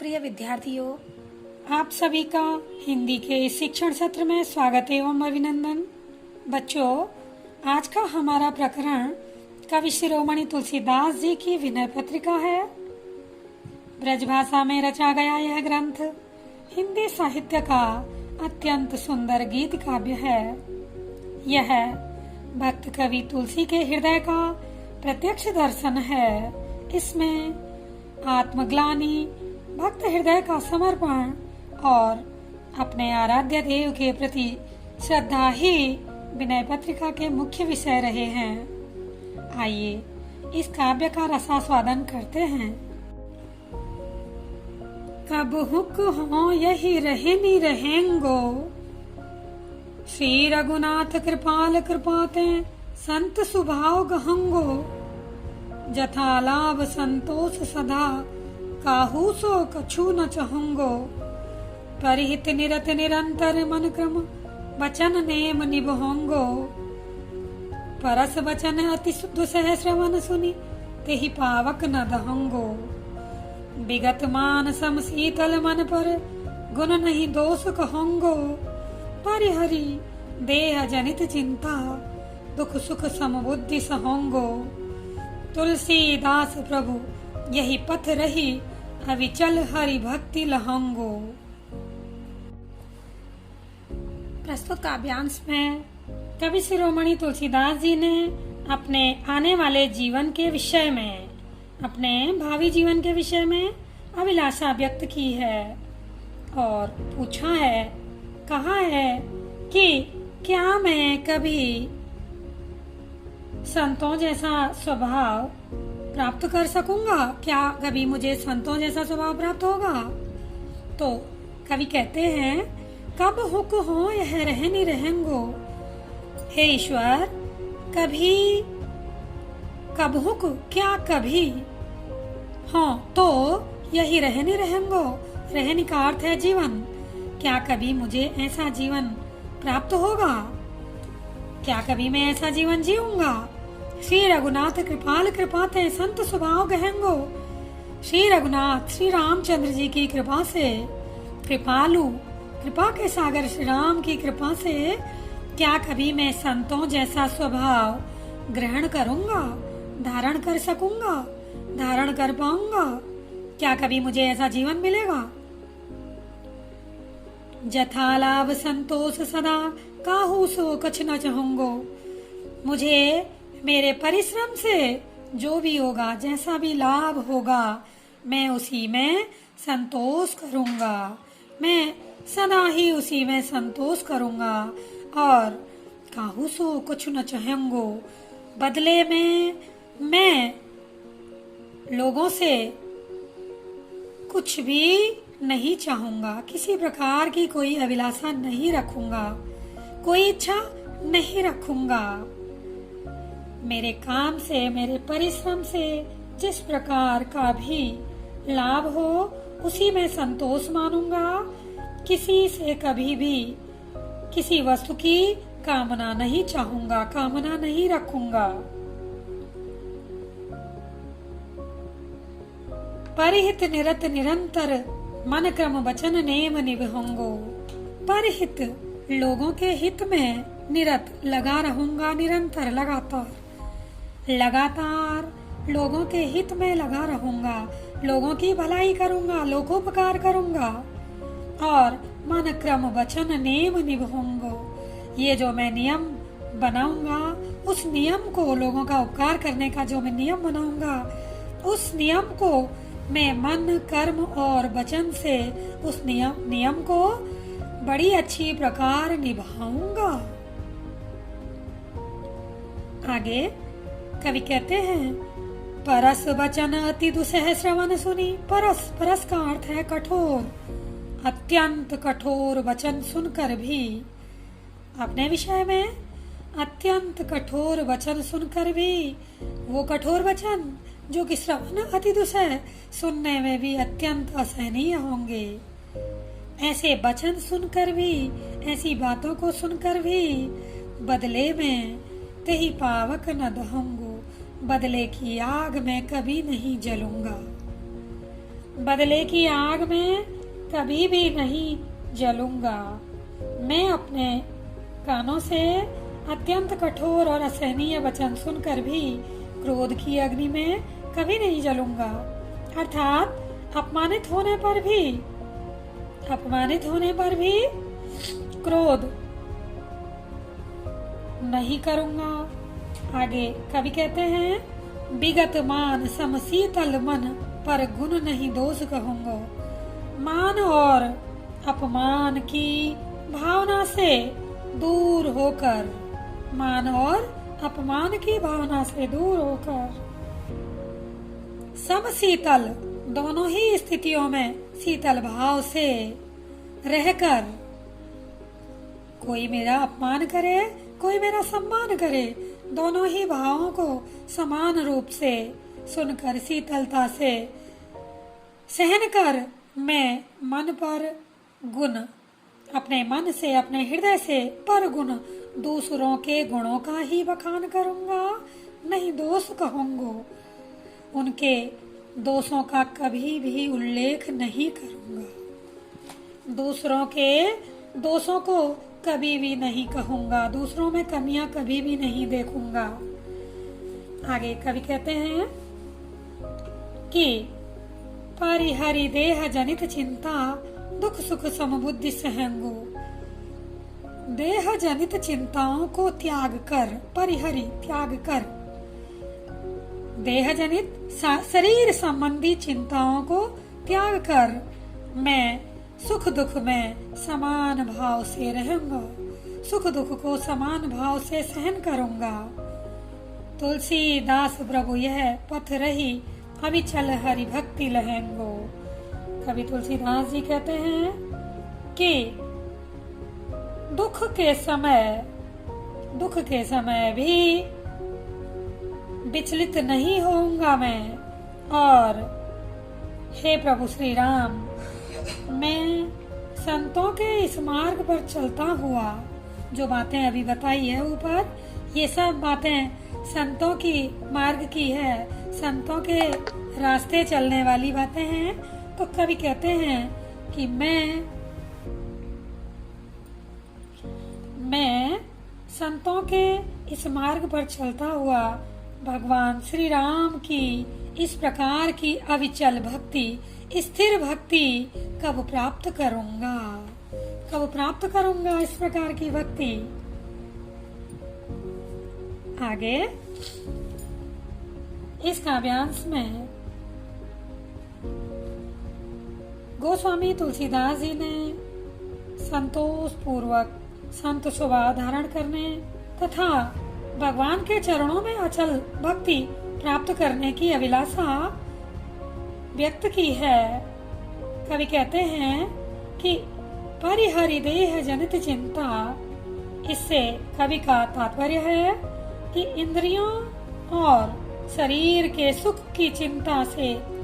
प्रिय विद्यार्थियों, आप सभी का हिंदी के इस शिक्षण सत्र में स्वागत एवं अभिनंदन। बच्चों, आज का हमारा प्रकरण कवि शिरोमणि तुलसीदास जी की विनय पत्रिका है। ब्रजभाषा में रचा गया यह ग्रंथ हिंदी साहित्य का अत्यंत सुंदर गीत काव्य है। यह भक्त कवि तुलसी के हृदय का प्रत्यक्ष दर्शन है। इसमें आत्मग्लानि, भक्त हृदय का समर्पण और अपने आराध्य देव के प्रति श्रद्धा ही विनय पत्रिका के मुख्य विषय रहे हैं। आइए इस काव्य का रसास्वादन करते हैं। कब हुक हो यही रहेनी रहेंगो, श्री रघुनाथ कृपाल कृपाते संत स्वभाव गहंगो। जथा लाभ संतोष सदा काहू सो कछु न चहंगो। परिहित निरत निरंतर मन क्रम वचन नेम निभोंगो। परस वचन अति शुद्ध सहस्रवन सुनी तेहि पावक न दहंगो। विगत मान सम शीतल मन पर गुण नहीं दोष कहंगो। परिहरि देह जनित चिंता दुख सुख समबुद्धि सहोंगो। तुलसीदास प्रभु यही पथ रही अविचल हरि भक्ति लहंगो। प्रस्तुत काव्यांश में कवि शिरोमणि तुलसीदास जी ने अपने आने वाले जीवन के विषय में, अपने भावी जीवन के विषय में अभिलाषा व्यक्त की है और पूछा है, कहा है कि क्या मैं कभी संतों जैसा स्वभाव प्राप्त कर सकूंगा? क्या कभी मुझे संतों जैसा स्वभाव प्राप्त होगा? तो कवि कहते हैं, कब हुक हो यह रहनी रहेंगो। हे ईश्वर, कभी कब हुक, क्या कभी हो तो यही रहनी रहेंगो। रहनी का अर्थ है जीवन। क्या कभी मुझे ऐसा जीवन प्राप्त होगा? क्या कभी मैं ऐसा जीवन जीऊंगा? श्री रघुनाथ कृपाल कृपाते संत स्वभाव गहंगो। श्री रघुनाथ श्री रामचंद्र जी की कृपा से, कृपालु, कृपा के सागर श्री राम की कृपा से क्या कभी मैं संतों जैसा स्वभाव ग्रहण करूंगा, धारण कर सकूंगा, धारण कर पाऊंगा? क्या कभी मुझे ऐसा जीवन मिलेगा? जथा लाभ संतोष सदा काहू सो कछ न चाहूंगो। मुझे मेरे परिश्रम से जो भी होगा, जैसा भी लाभ होगा, मैं उसी में संतोष करूंगा। मैं सदा ही उसी में संतोष करूंगा और काहू सो कुछ न चाहूंगो। बदले में मैं लोगों से कुछ भी नहीं चाहूंगा, किसी प्रकार की कोई अभिलाषा नहीं रखूंगा, कोई इच्छा नहीं रखूंगा। मेरे काम से, मेरे परिश्रम से जिस प्रकार का भी लाभ हो, उसी में संतोष मानूंगा। किसी से कभी भी किसी वस्तु की कामना नहीं चाहूंगा, कामना नहीं रखूंगा। परिहित निरत निरंतर मन क्रम वचन नेम निभंगो। परहित, लोगों के हित में निरत, लगा रहूंगा, निरंतर, लगातार लोगों के हित में लगा रहूंगा, लोगों की भलाई करूंगा, लोकोपकार करूंगा और मन क्रम वचन नेम निभूंगो। ये जो मैं नियम बनाऊंगा, उस नियम को, लोगों का उपकार करने का जो मैं नियम बनाऊंगा, उस नियम को मैं मन, कर्म और वचन से उस नियम को बड़ी अच्छी प्रकार निभाऊंगा। आगे कवि कहते हैं, परस वचन अति दुसह श्रवण सुनी। परस का अर्थ है कठोर, अत्यंत कठोर वचन सुनकर भी, अपने विषय में अत्यंत कठोर वचन सुनकर भी, वो कठोर वचन जो कि श्रवण अति दुसह, सुनने में भी अत्यंत असहनीय होंगे। ऐसे वचन सुनकर भी, ऐसी बातों को सुनकर भी, बदले में तेहि पावक न दहंगो, बदले की आग में कभी नहीं जलूंगा। बदले की आग में कभी भी नहीं जलूंगा। मैं अपने कानों से अत्यंत कठोर और असहनीय वचन सुनकर भी क्रोध की अग्नि में कभी नहीं जलूंगा। अर्थात अपमानित होने पर भी क्रोध नहीं करूंगा। आगे कवि कहते हैं, विगत मान सम शीतल मन, पर गुण नहीं दोष कहूंगा। मान और अपमान की भावना से दूर होकर, सम शीतल, दोनों ही स्थितियों में शीतल भाव से रहकर, कोई मेरा अपमान करे कोई मेरा सम्मान करे, दोनों ही भावों को समान रूप से सुनकर शीतलता से सहन कर, मैं मन पर गुण, अपने मन से अपने हृदय से पर गुण दूसरों के गुणों का ही बखान करूंगा, नहीं दोष कहूंगा। उनके दोषों का कभी भी उल्लेख नहीं करूंगा। दूसरों के दोषों को कभी भी नहीं कहूंगा। दूसरों में कमियां कभी भी नहीं देखूंगा। आगे कवि कहते हैं कि परिहरि देह जनित चिंता, दुख सुख समबुद्धि सहंगो। देह जनित चिंताओं को त्याग कर, परिहरि त्याग कर, देह जनित शरीर संबंधी चिंताओं को त्याग कर, मैं सुख दुख में समान भाव से रहूंगा, सुख दुख को समान भाव से सहन करूंगा। तुलसीदास प्रभु यह पथ रही, अभी चल हरि भक्ति लहेंगो। कवि तुलसीदास जी कहते हैं कि दुख के समय भी विचलित नहीं होऊंगा मैं। और हे प्रभु श्री राम, मैं संतों के इस मार्ग पर चलता हुआ, जो बातें अभी बताई है ऊपर, ये सब बातें संतों की मार्ग की है, संतों के रास्ते चलने वाली बातें हैं। तो कवि कहते हैं कि मैं संतों के इस मार्ग पर चलता हुआ भगवान श्री राम की इस प्रकार की अविचल भक्ति, स्थिर भक्ति कब प्राप्त करूंगा इस प्रकार की भक्ति। आगे इस काव्यांश में गोस्वामी तुलसीदास जी ने संतोष पूर्वक संत स्वभाव धारण करने तथा भगवान के चरणों में अचल भक्ति प्राप्त करने की अभिलाषा व्यक्त की है। कवि कहते हैं कि परिहरि देह जनित चिंता, इससे कवि का तात्पर्य है कि इंद्रियों और शरीर के सुख की चिंता से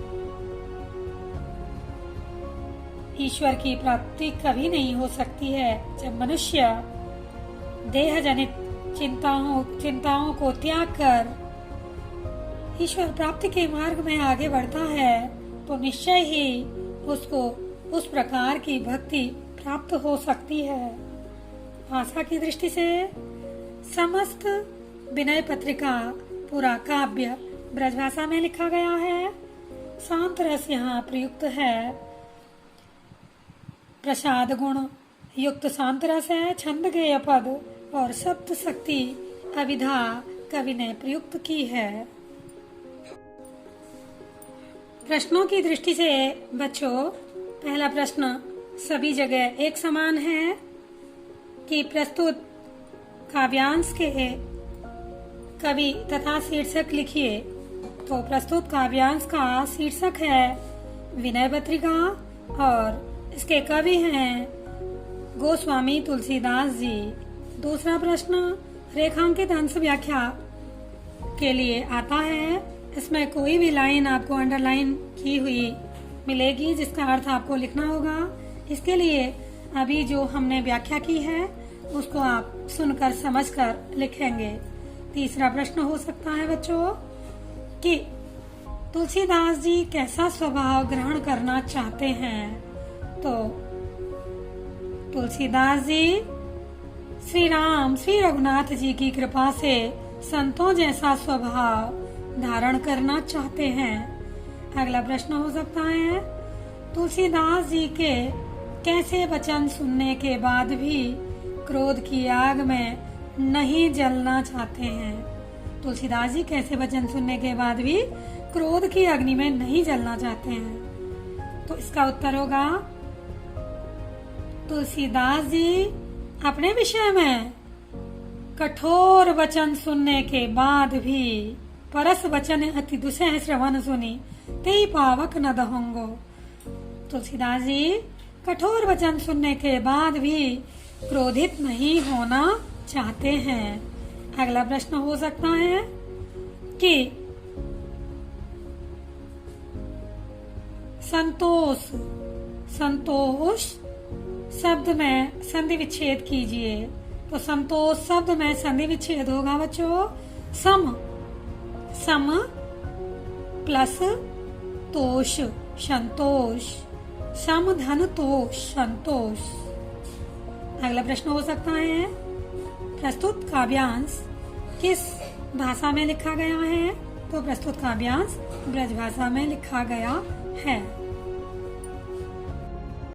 ईश्वर की प्राप्ति कभी नहीं हो सकती है। जब मनुष्य देह जनित चिंताओं को त्याग कर ईश्वर प्राप्ति के मार्ग में आगे बढ़ता है, तो निश्चय ही उसको उस प्रकार की भक्ति प्राप्त हो सकती है। भाषा की दृष्टि से समस्त विनय पत्रिका पूरा काव्य ब्रजभाषा में लिखा गया है। शांत रस यहाँ प्रयुक्त है। प्रसाद गुण युक्त शांत रस है। छंद गेय पद और सप्त शक्ति अविधा कवि ने प्रयुक्त की है। प्रश्नों की दृष्टि से बच्चों, पहला प्रश्न सभी जगह एक समान है कि प्रस्तुत काव्यांश के कवि तथा शीर्षक लिखिए। तो प्रस्तुत काव्यांश का शीर्षक है विनय पत्रिका और इसके कवि हैं गोस्वामी तुलसीदास जी। दूसरा प्रश्न रेखांकित अंश व्याख्या के लिए आता है। इसमें कोई भी लाइन आपको अंडरलाइन की हुई मिलेगी जिसका अर्थ आपको लिखना होगा। इसके लिए अभी जो हमने व्याख्या की है उसको आप सुनकर समझकर लिखेंगे। तीसरा प्रश्न हो सकता है बच्चों कि तुलसीदास जी कैसा स्वभाव ग्रहण करना चाहते हैं? तो तुलसीदास जी श्री राम श्री रघुनाथ जी की कृपा से संतों जैसा स्वभाव धारण करना चाहते हैं। अगला प्रश्न हो सकता है, तुलसीदास जी के कैसे वचन सुनने के बाद भी क्रोध की आग में नहीं जलना चाहते हैं? तुलसीदास जी कैसे वचन सुनने के बाद भी क्रोध की अग्नि में नहीं जलना चाहते हैं? तो इसका उत्तर होगा, तुलसीदास जी अपने विषय में कठोर वचन सुनने के बाद भी परस वचन अति दुसह श्रवण सुनी तेई पावक न दहोंगो। तुलसीदास जी कठोर वचन सुनने के बाद भी क्रोधित नहीं होना चाहते हैं। अगला प्रश्न हो सकता है कि संतोष शब्द में संधि विच्छेद कीजिए। तो संतोष शब्द में संधि विच्छेद होगा बच्चों, सम प्लस तोष, संतोष, सम धन तोष, संतोष। अगला प्रश्न हो सकता है, प्रस्तुत काव्यांश किस भाषा में लिखा गया है? तो प्रस्तुत काव्यांश ब्रज भाषा में लिखा गया है।